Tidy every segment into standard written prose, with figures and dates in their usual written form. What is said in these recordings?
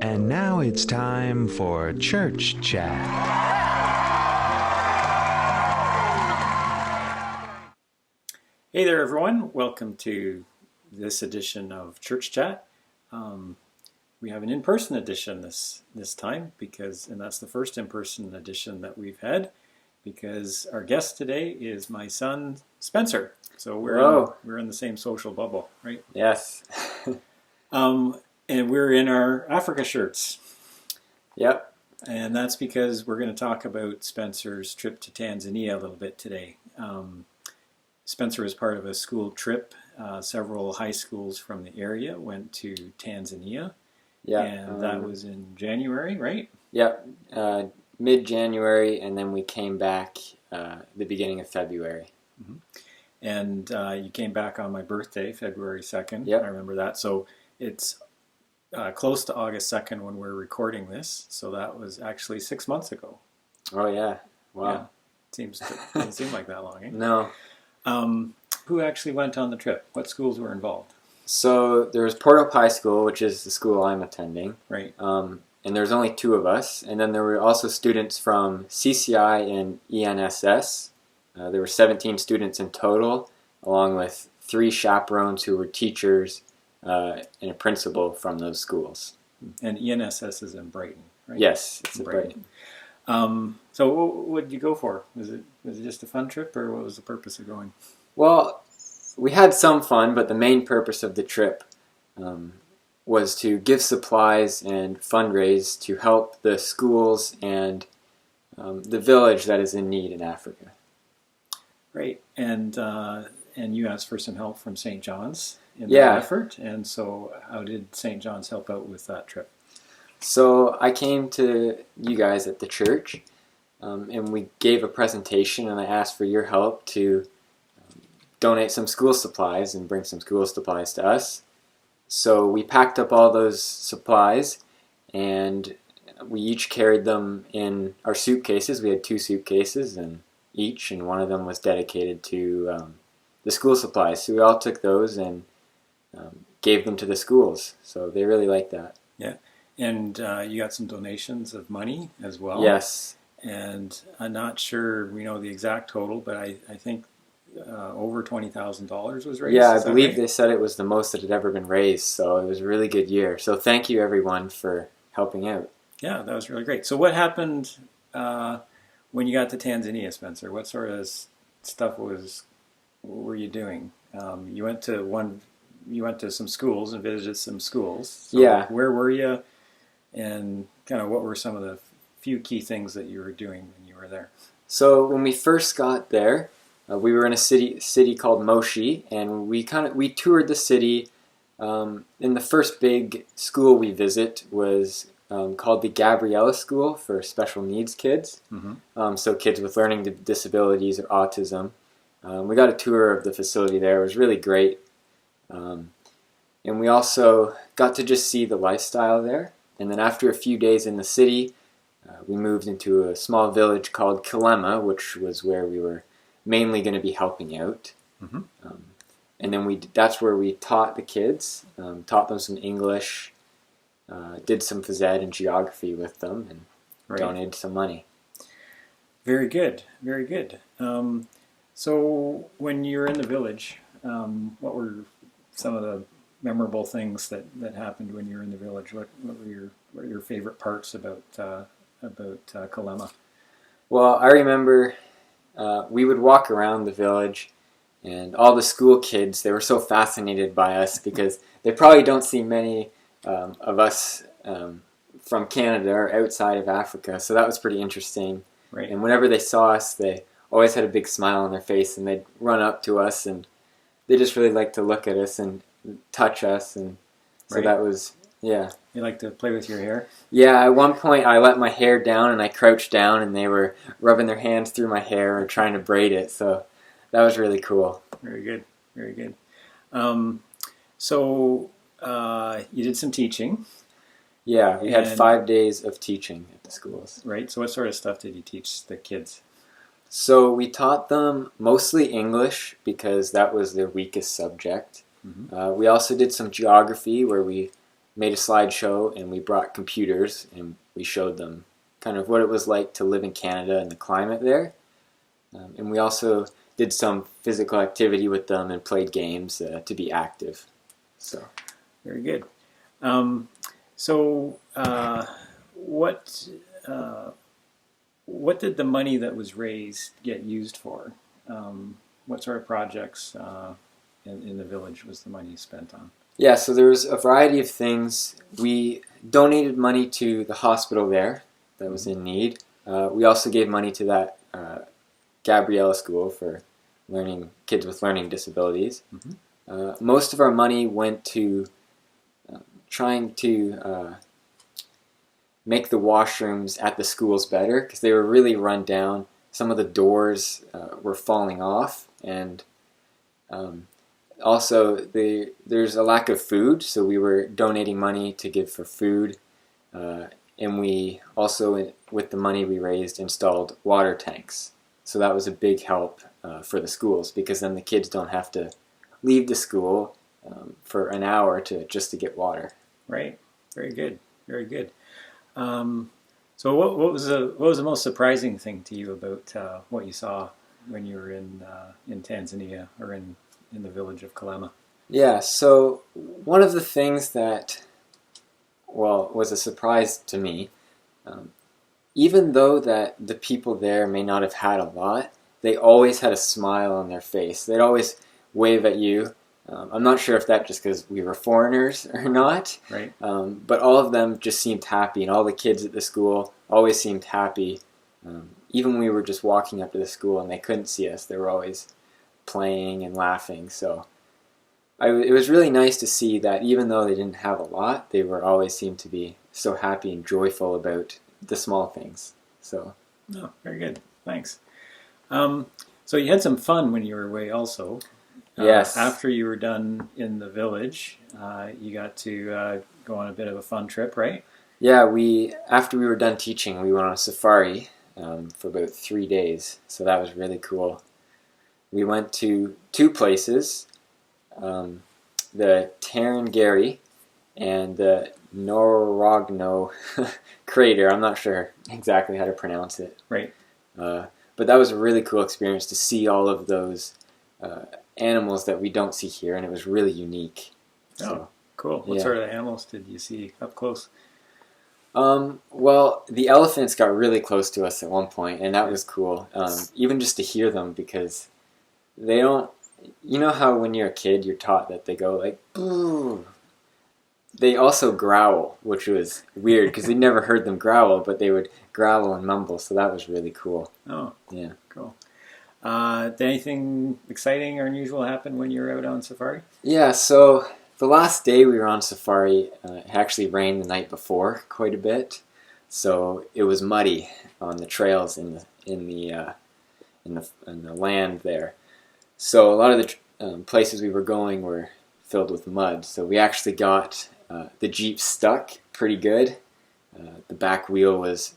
And now it's time for Church Chat. Hey there, everyone. Welcome to this edition of Church Chat. We have an in-person edition this time and that's the first in-person edition that we've had because our guest today is my son Spencer. So we're in the same social bubble, right? Yes. And we're in our Africa shirts. Yep. And that's because we're going to talk about Spencer's trip to Tanzania a little bit today. Spencer was part of a school trip. Several high schools from the area went to Tanzania. Yeah. And that was in January, right? Yep. Mid-January, and then we came back the beginning of February. Mm-hmm. And you came back on my birthday, February 2nd. Yep. I remember that. So it's close to August 2nd when we're recording this. So that was actually 6 months ago. Oh, yeah. Wow. Yeah. Doesn't seem like that long, eh? No. Who actually went on the trip? What schools were involved? So there was Port Hope High School, which is the school I'm attending. Right. And there's only two of us. And then there were also students from CCI and ENSS. There were 17 students in total, along with 3 chaperones who were teachers and a principal from those schools. And ENSS is in Brighton, right? Yes, it's in Brighton. So what did you go for? Was it just a fun trip, or what was the purpose of going? Well, we had some fun, but the main purpose of the trip was to give supplies and fundraise to help the schools and the village that is in need in Africa. Right, and you asked for some help from St. John's in that effort, and so how did St. John's help out with that trip? So I came to you guys at the church, and we gave a presentation, and I asked for your help to donate some school supplies and bring some school supplies to us. So we packed up all those supplies, and we each carried them in our suitcases. We had 2 suitcases and one of them was dedicated to the school supplies. So we all took those and gave them to the schools. So they really liked that. Yeah. And you got some donations of money as well. Yes. And I'm not sure we know the exact total, but I think over $20,000 was raised. Yeah, I believe right? They said it was the most that had ever been raised, so it was a really good year. So thank you, everyone, for helping out. Yeah, that was really great. So what happened when you got to Tanzania, Spencer? What sort of stuff were you doing? You went to some schools and visited some schools. So yeah. Where were you? And kind of what were some of the few key things that you were doing when you were there? So when we first got there, we were in a city called Moshi, and we toured the city. And the first big school we visit was called the Gabriella School for special needs kids. Mm-hmm. So kids with learning disabilities or autism. We got a tour of the facility there. It was really great. And we also got to just see the lifestyle there. And then after a few days in the city, we moved into a small village called Kilema, which was where we were mainly going to be helping out. Mm-hmm. And then that's where we taught the kids, taught them some English, did some phys ed and geography with them, and donated some money. Very good, very good. So when you were in the village, what were some of the memorable things that happened when you were in the village? What were your favorite parts about Kilema? Well, I remember we would walk around the village, and all the school kids, they were so fascinated by us because they probably don't see many of us from Canada or outside of Africa, so that was pretty interesting. Right. And whenever they saw us, they always had a big smile on their face, and they'd run up to us, and they just really liked to look at us and touch us, and so that was, yeah. You like to play with your hair? Yeah, at one point I let my hair down and I crouched down and they were rubbing their hands through my hair or trying to braid it, so that was really cool. Very good, very good. So you did some teaching. Yeah, we had 5 days of teaching at the schools. Right, so what sort of stuff did you teach the kids? So we taught them mostly English because that was their weakest subject. Mm-hmm. We also did some geography where we made a slideshow, and we brought computers and we showed them kind of what it was like to live in Canada and the climate there. And we also did some physical activity with them and played games to be active. So very good. What did the money that was raised get used for? What sort of projects in the village was the money spent on? Yeah, so there was a variety of things. We donated money to the hospital there that was in need. We also gave money to that Gabriella School for kids with learning disabilities. Mm-hmm. Most of our money went to trying to make the washrooms at the schools better, because they were really run down. Some of the doors were falling off, and also there's a lack of food, so we were donating money to give for food. And we also, with the money we raised, installed water tanks. So that was a big help for the schools, because then the kids don't have to leave the school for an hour just to get water. Right. Very good. Very good. So what was the most surprising thing to you about what you saw when you were in Tanzania, or in the village of Kalema? Yeah. So one of the things that was a surprise to me, even though that the people there may not have had a lot, they always had a smile on their face. They'd always wave at you. I'm not sure if that's just because we were foreigners or not, right? But all of them just seemed happy, and all the kids at the school always seemed happy. Even when we were just walking up to the school and they couldn't see us, they were always playing and laughing. So it was really nice to see that even though they didn't have a lot, they always seemed to be so happy and joyful about the small things. So, oh, very good. Thanks. So you had some fun when you were away also. Yes. After you were done in the village, you got to go on a bit of a fun trip, right? Yeah, after we were done teaching, we went on a safari for about 3 days. So that was really cool. We went to 2 places, the Tarangire and the Norogno crater. I'm not sure exactly how to pronounce it. Right. But that was a really cool experience to see all of those animals that we don't see here, and it was really unique. Oh, cool. What sort of animals did you see up close? Well, the elephants got really close to us at one point, and that was cool. Even just to hear them, because they don't... You know how when you're a kid, you're taught that they go like, boo. They also growl, which was weird, because we never heard them growl, but they would growl and mumble, so that was really cool. Oh, yeah, cool. Did anything exciting or unusual happen when you were out on safari? Yeah, so the last day we were on safari, it actually rained the night before quite a bit, so it was muddy on the trails in the land there. So a lot of the places we were going were filled with mud, so we actually got the Jeep stuck pretty good. The back wheel was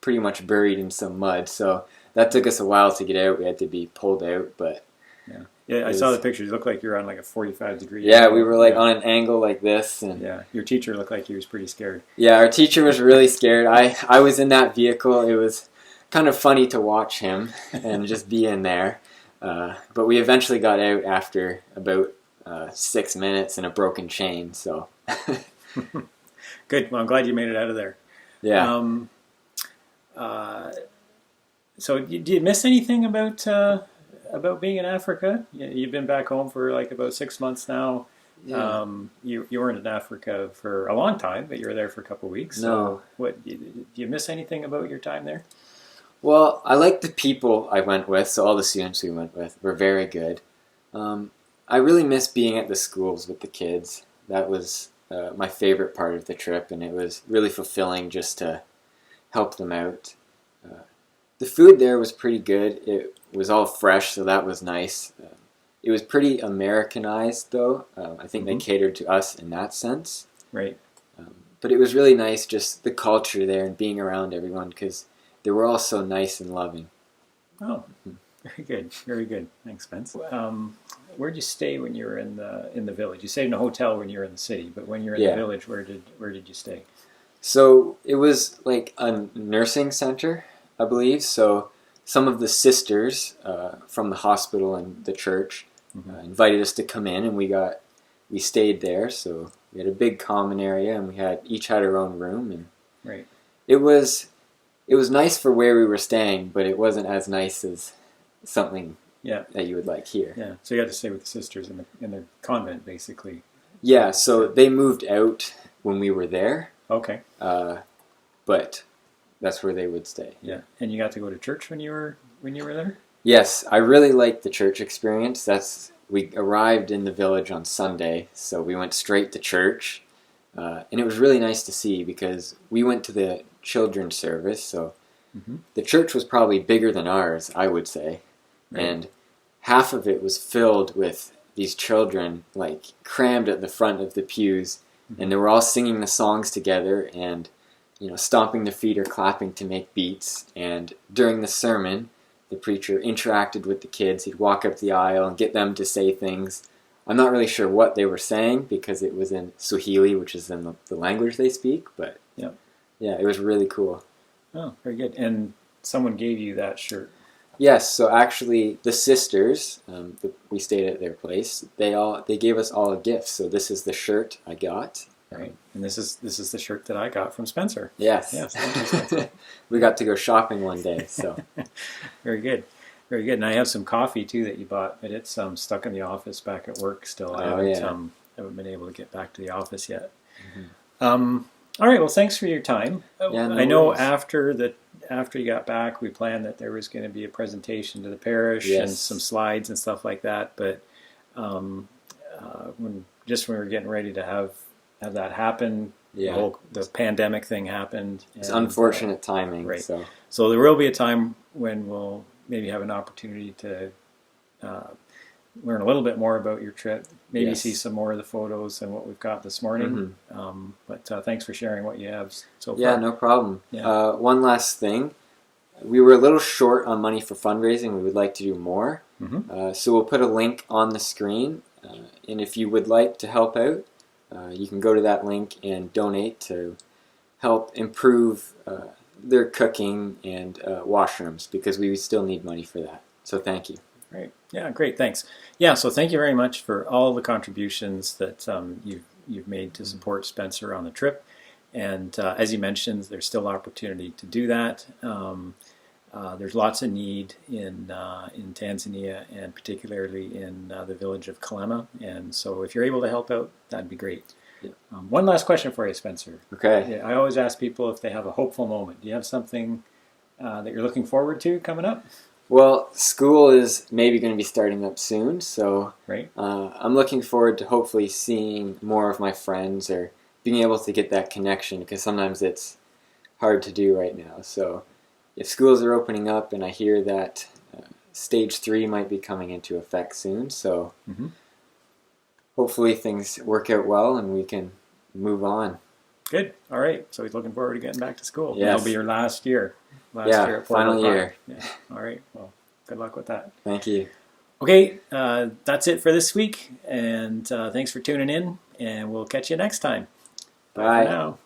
pretty much buried in some mud, so that took us a while to get out. We had to be pulled out, but I saw the pictures. It looked like you were on like a 45-degree angle. We were like on an angle like this, and your teacher looked like he was pretty scared. Yeah, our teacher was really scared. I was in that vehicle. It was kind of funny to watch him and just be in there, but we eventually got out after about 6 minutes in a broken chain. So good. Well, I'm glad you made it out of there. Yeah. So, do you miss anything about being in Africa? You've been back home for like about 6 months now. Yeah. You weren't in Africa for a long time, but you were there for a couple of weeks. No. So do you miss anything about your time there? Well, I like the people I went with. So all the students we went with were very good. I really miss being at the schools with the kids. That was my favorite part of the trip, and it was really fulfilling just to help them out. The food there was pretty good. It was all fresh, so that was nice. It was pretty Americanized, though. I think they catered to us in that sense. Right. But it was really nice, just the culture there and being around everyone, because they were all so nice and loving. Oh, very good. Very good. Thanks, Spence. where'd you stay when you were in the village? You stayed in a hotel when you were in the city, but when you were in Yeah. the village, where did you stay? So it was like a nursing center, I believe. So some of the sisters from the hospital and the church invited us to come in, and we stayed there. So we had a big common area, and we each had our own room, and Right. it was nice for where we were staying, but it wasn't as nice as something Yeah. that you would like here. Yeah. So you got to stay with the sisters in the convent, basically. Yeah. So they moved out when we were there. Okay. But that's where they would stay. Yeah. And you got to go to church when you were there? Yes, I really liked the church experience. We arrived in the village on Sunday, so we went straight to church, and it was really nice to see because we went to the children's service. So the church was probably bigger than ours, I would say, Right. and half of it was filled with these children, like crammed at the front of the pews, and they were all singing the songs together and, stomping their feet or clapping to make beats. And during the sermon, the preacher interacted with the kids. He'd walk up the aisle and get them to say things. I'm not really sure what they were saying because it was in Swahili, which is in the language they speak, but yeah, it was really cool. Oh, very good. And someone gave you that shirt. Yes, so actually the sisters, we stayed at their place, they gave us all a gift. So this is the shirt I got. Right. And this is the shirt that I got from Spencer. Yes. Yes. Thank you, Spencer. We got to go shopping one day, so. Very good. Very good. And I have some coffee too that you bought, but it's stuck in the office back at work still. I haven't been able to get back to the office yet. All right. Well, thanks for your time. Yeah, no I know worries. after you got back, we planned that there was going to be a presentation to the parish and Yes. some slides and stuff like that. But when we were getting ready to have that happen, Yeah. the pandemic thing happened. It's and, unfortunate timing. right. So. So there will be a time when we'll maybe have an opportunity to learn a little bit more about your trip, maybe Yes. see some more of the photos than what we've got this morning. But thanks for sharing what you have so far. Yeah, no problem. Yeah. One last thing. We were a little short on money for fundraising. We would like to do more. So we'll put a link on the screen. And if you would like to help out, you can go to that link and donate to help improve their cooking and washrooms because we still need money for that. So thank you. Right. Yeah, great. Thanks. Yeah, so thank you very much for all the contributions that you've made to support Spencer on the trip. And as you mentioned, there's still opportunity to do that. There's lots of need in Tanzania and particularly in the village of Kalema. And so if you're able to help out, that'd be great. Yeah. One last question for you, Spencer. Okay. Yeah, I always ask people if they have a hopeful moment. Do you have something that you're looking forward to coming up? Well, school is maybe going to be starting up soon, so Right. I'm looking forward to hopefully seeing more of my friends or being able to get that connection because sometimes it's hard to do right now. So if schools are opening up and I hear that stage 3 might be coming into effect soon, so hopefully things work out well and we can move on. Good. All right. So he's looking forward to getting back to school. Yes. That'll be your last year. Yeah, Year at final Portland year. Park. Yeah. All right. Well, good luck with that. Thank you. Okay. That's it for this week. And thanks for tuning in. And we'll catch you next time. Bye Bye. for now.